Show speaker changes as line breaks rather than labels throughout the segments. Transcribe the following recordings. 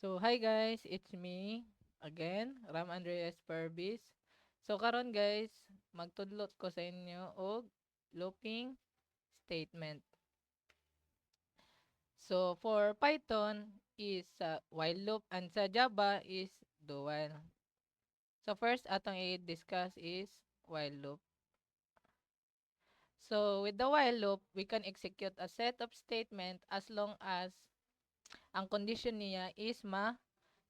So, hi guys, it's me again, Ram Andreas Pervis. So, karon guys, magtudlot ko sa inyo og looping statement. So, for Python is while loop and sa Java is do while. So, first atong i-discuss is while loop. So, with the while loop, we can execute a set of statement as long as ang condition niya is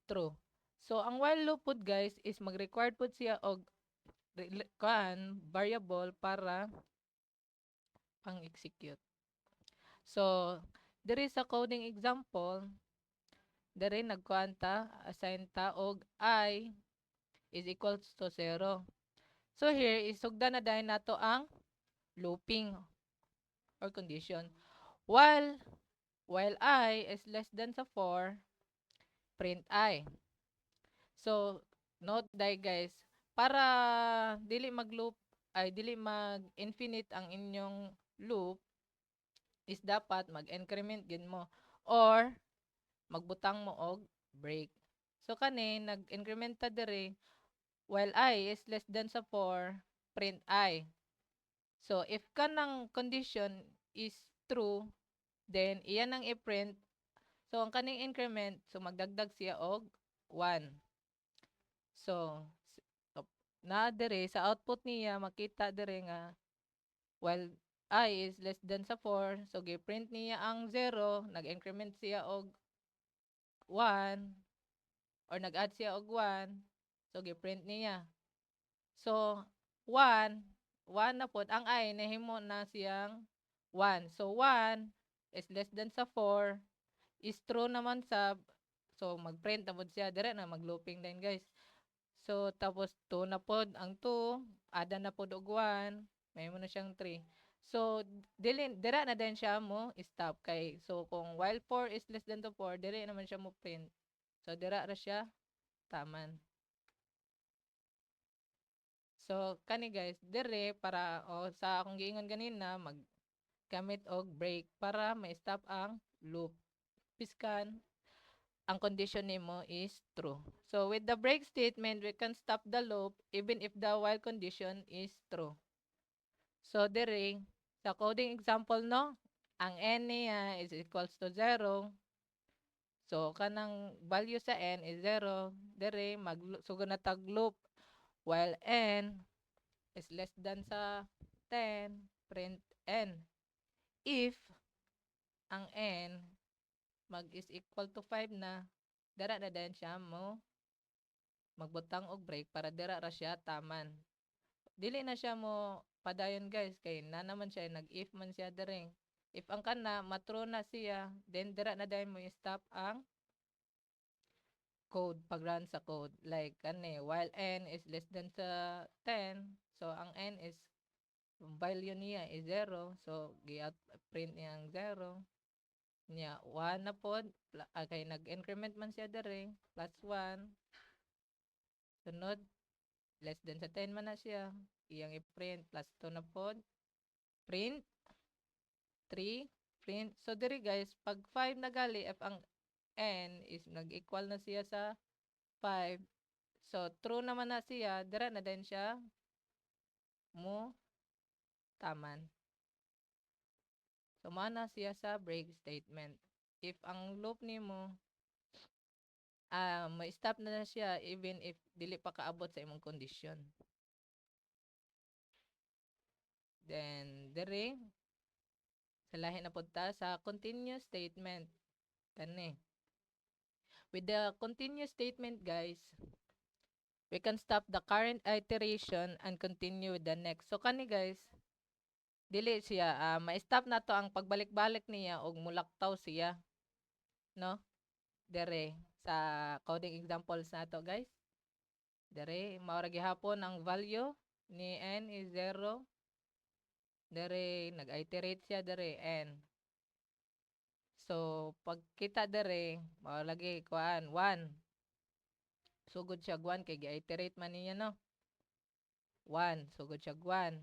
true. So, ang while loop pod guys is mag-required pod siya og variable para pang-execute. So, there is a coding example, dere nagkuan ta, assign ta og I is equals to 0. So, here, isugdan na dahil nato ang looping or condition. While, while I is less than sa 4, print I. So, note dai guys, para dili mag-loop, ay dili mag-infinite ang inyong loop, is dapat mag-increment gid mo or magbutang mo og break. So kani nag-increment ta diri while I is less than sa 4, print I. So if kanang condition is true, then iyan ang i-print. So ang kaning increment, so magdagdag siya og 1. So na diri sa output niya makita diri nga while I is less than sa 4, so gi-print niya ang 0, nag-increment siya og 1 or nag-add siya og 1, so gi-print niya. So 1, 1 na pod ang I nahimo na siyang 1. So 1 is less than sa 4 is true naman sa, so mag-print na pod siya dire na mag-looping din guys. So tapos 2 na pod ang 2, ada na pod og 1, mahimo na siyang 3. So dira na din siya mo stop kay, so kung while 4 is less than to 4, dire naman siya mo print. So dira ra siya taman. So kani guys, dire para sa akong giingon ganina maggamit og break para ma-stop ang loop. Piskan ang condition nimo is true. So with the break statement, we can stop the loop even if the while condition is true. So dire sa coding example no, ang n niya is equals to 0. So kanang value sa n is 0. Dire magsugod na tag loop while n is less than sa 10, print n. If ang n mag is equal to 5 na, dara na din siya mo magbutang og break para dira ra siya taman. Dili na siya mo padayon guys kay na naman siya nag-if man siya diri. If ang kana matro na siya, then dira na dayon mo i-stop ang code pag-run sa code. Like kani while n is less than sa 10, so ang n is value niya is 0, so gi-out print niya ang 0. Niya 1 na pod, kay nag-increment man siya diri, plus 1. Sunod, less than sa 10 man na siya. Iyang i-print, plus 2 na pod. Print, 3, print. So, diri guys, pag 5 na gali, if ang n is nag-equal na siya sa 5, so, true naman na siya, dira na din siya mo taman. So, mana siya sa break statement. If ang loop nimo ma-stop na siya even if dili pa kaabot sa imong kondisyon. Then, diri, sa lahi na punta sa continuous statement. Kani. With the continuous statement, guys, we can stop the current iteration and continue with the next. So, kani guys, dili siya, ma-stop na to ang pagbalik-balik niya og mulaktaw siya. No? Dere, sa coding examples na to guys. Dere, maura gihapon ang value ni n is 0. Dere, nag-iterate siya dere, n. So, pagkita dere, lagi kuan 1. Sugod siya 1 kay gi-iterate man niya no. 1, sugod siya 1.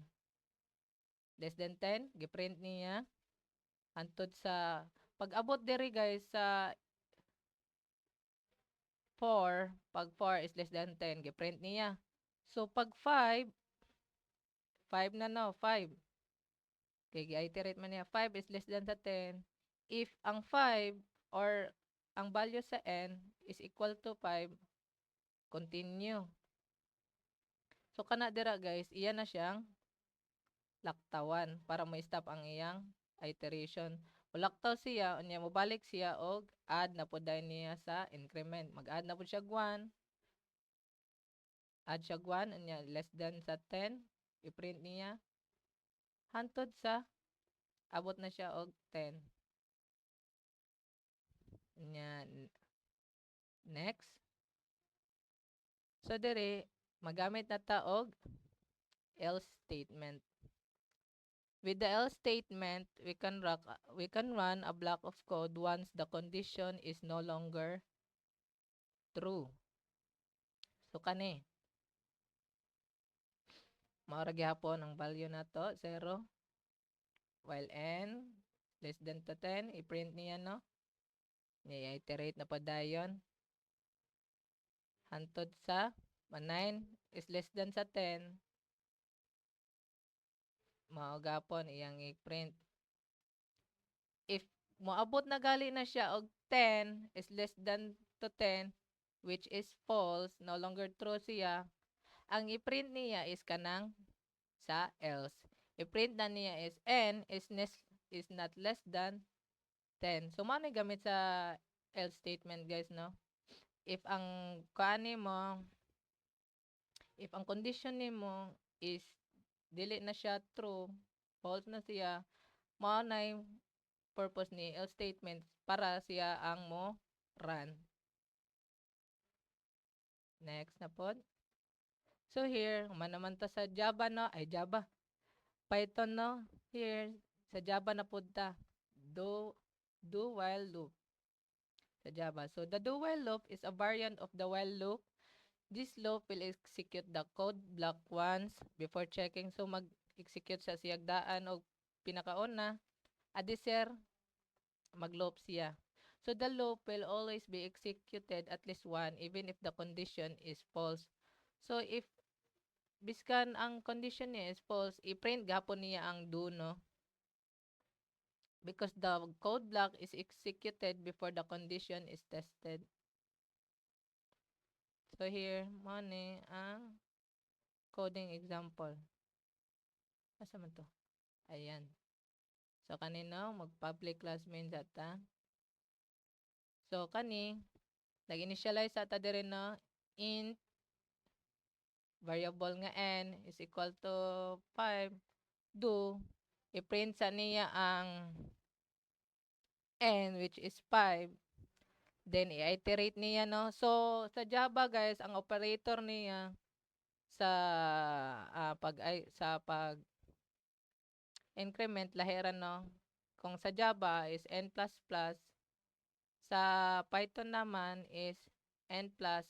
Less than 10, gi-print niya. Hantod sa, pag-abot dere guys, sa, 4, pag 4 is less than 10, gi-print niya. So, pag 5, 5 na no, 5. Okay, gi-iterate man niya. 5 is less than sa 10. If ang 5 or ang value sa n is equal to 5, continue. So, kana dira guys, iya na siyang laktawan para ma-stop ang iyang iteration. Ulaktaw siya, unya mobalik siya og add na pud niya sa increment. Mag-add na pud siya 1. Add siya 1, unya less than sa 10, i-print niya. Hantod sa abot na siya og 10. Unya next. So dire magamit na ta og else statement. With the else statement, we can run a block of code once the condition is no longer true. So kani mao ra gyapon ang value na to 0 while n less than to 10, i-print niya no. I-iterate na padayon. Hantod sa 9 is less than sa 10, mao gapon iyang i-print. If moabot na gali na siya og 10 is less than to 10, which is false, no longer true siya, ang i-print niya is kanang sa else. I-print na niya is n is not less than 10. So, mano gamit sa else statement guys, no? If ang kuani mo, if ang condition nimo is dili na siya true, false na siya, mao na yung purpose ni else statement para siya ang mo run. Next na pod. So here, naman ta sa Java no, ay Java. Python no, here sa Java na pod ta. Do while loop sa Java. So the do while loop is a variant of the while loop. This loop will execute the code block once before checking. So mag-execute sa siyagdaan o pinakauna. Adiser, mag-loop siya. So the loop will always be executed at least one even if the condition is false. So if biskan ang condition niya is false, i-print gapon niya ang do no. Because the code block is executed before the condition is tested. So here, mo ni ang coding example. Asa man to? Ayan. So kanino mag-public class main data. So kani nag-initialize ata dire no int variable nga n is equal to 5. Do i-print sa niya ang n which is 5. Then i-iterate niya no. So sa Java guys, ang operator niya sa pag increment lahiran no. Kung sa Java is n++, sa Python naman is n plus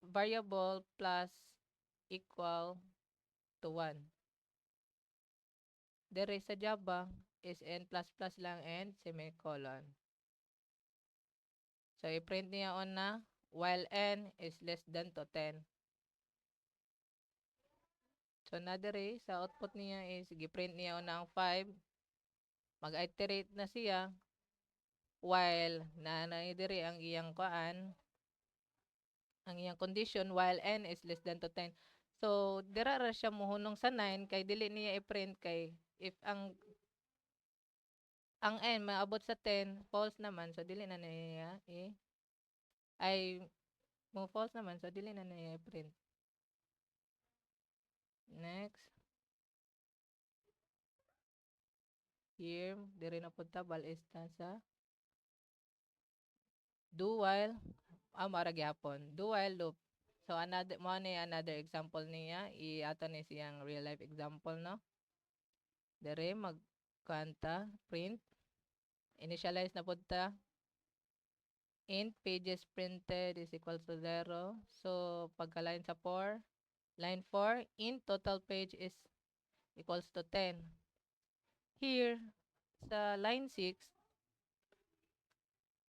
variable plus equal to 1. Dire sa Java is n++ lang and semicolon. So, i-print niya on na while n is less than to 10. So, na dire sa output niya is gi-print niya on ang 5. Mag-iterate na siya while na dire ang iyang ang iyang condition while n is less than to 10. So, dira ra siya muhunong sa 9 kay dili niya i-print kay if ang n maabot sa 10, false naman, so dili na niya mo false naman, so dili na niya i-print. Next. Here, diri na punta, balista sa do while, mara gyapon, do while loop. So, another example niya, ato ni siyang real life example, no? Dere, magkanta, print, initialize na punta, int pages printed is equal to 0. So, pagka-line sa 4, line 4, int total page is equals to 10. Here, sa line 6,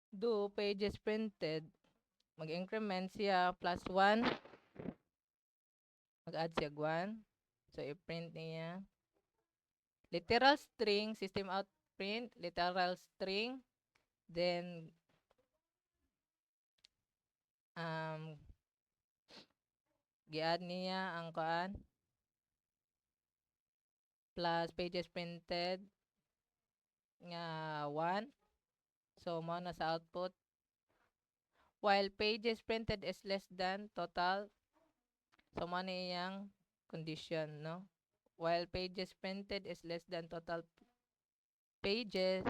do pages printed mag-increment siya plus 1, mag-add siya 1. So, i-print niya. Literal string, system out print, literal string. Then, gi-add niya ang kuan plus pages printed nga 1. So, mo na sa output. While pages printed is less than total, so mo na iyang condition, no? While pages printed is less than total pages,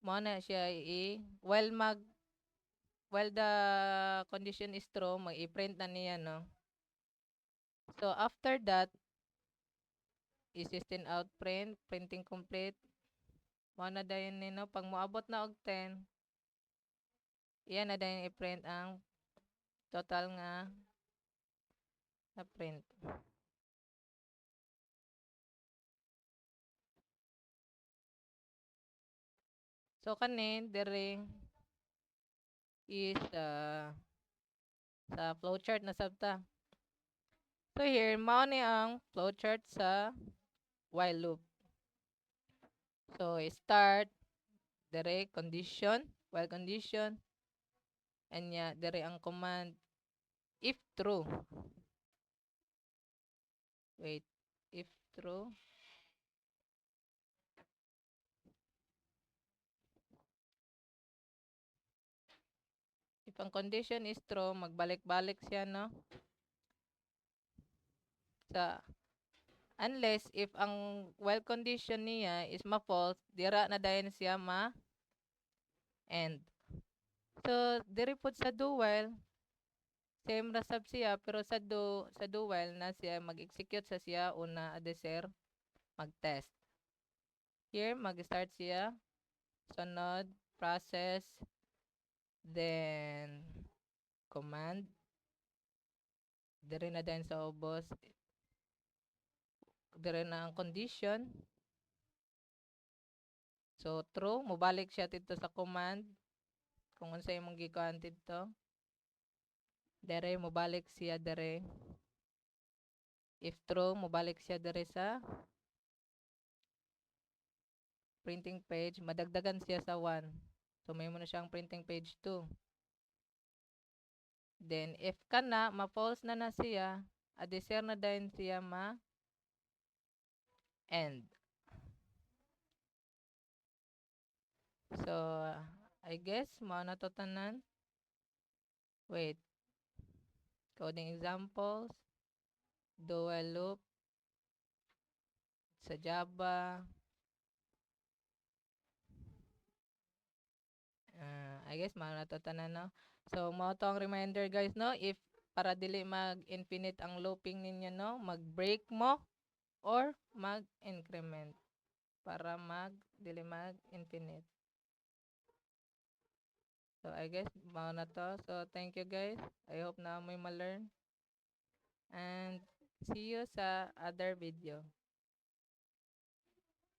mo na siya while the condition is true, mag-i-print na niya, no? So, after that, i-system out print, printing complete. Mo na dayon ni, no? Pag moabot na og 10, iyan na dayon i-print ang total nga na print. So, kanin, dere is sa flowchart na sabta. So, here, mao ni ang flowchart sa while loop. So, start, dere condition, while condition, and dere ang command if true. Wait, if true. If ang condition is true, magbalik-balik siya, no? Sa unless if ang while condition niya is ma-false, dira na dayon siya ma-end. So, diri pud sa do while, same ra sab siya, pero sa do while na siya mag-execute sa siya una adeser mag-test. Here, mag-start siya, sunod, process, then command, diri na din sa ubos, diri na ang condition. So, true, mobalik siya dito sa command, kung unsa imong gikuan dito. Dere, mobalik siya dere. If true, mobalik siya dere sa printing page, madagdagan siya sa 1. So, may mo na siyang printing page 2. Then, if kana, ma-false na siya, adeser na din siya ma-end. So, I guess, mao na to tanan. Wait. Coding examples. Do while loop. Sa Java. I guess, mao na to tanan, no? So, mao to ang reminder, guys, no? If para dili mag-infinite ang looping ninyo, no? Mag-break mo or mag-increment para dili mag-infinite. So, I guess, mao na to. So, thank you, guys. I hope na may ma-learn. And see you sa other video.